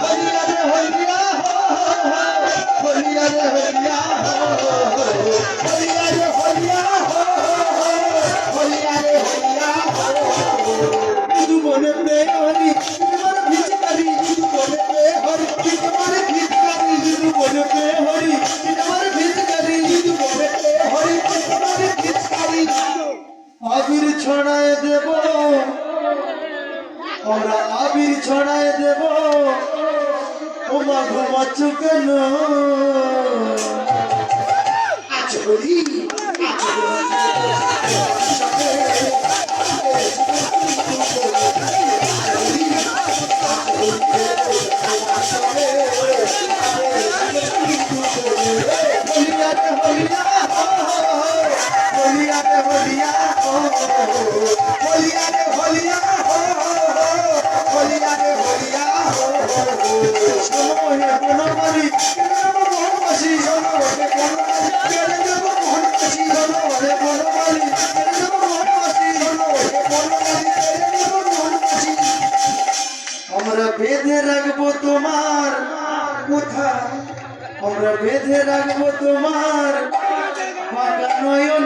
হলিয়া রে হলিয়া হলিয়া রে হলিয়া হলিয়া রে হলিয়া হলিয়া রে হলিয়া শুধু মনে প্রে হরি তোমার ভিজকারি শুধু মনে প্রে হরি তোমার ভিজকারি শুধু মনে প্রে হরি তোমার ভিজকারি শুধু মনে প্রে হরি তোমার ভিজকারি আবির ছড়ায় দেব আমরা আবির ছড়ায় দেব ওমা ঘুমাচ্ছ কেন আচরি হলিয়া রে হলিয়া হলিয়া রে হলিয়া হলিয়া রে হলিয়া হলিয়া রে হলিয়া সময়ে বনমালী মোহনবাসী জনরে বনমালী মোহনবাসী জনরে বনমালী মোহনবাসী জনরে বনমালী মোহনবাসী আমরা বেঁধে রাখবো তোমার কোথা আমরা বেঁধে রাখবো তোমার বাঁকা নয়ন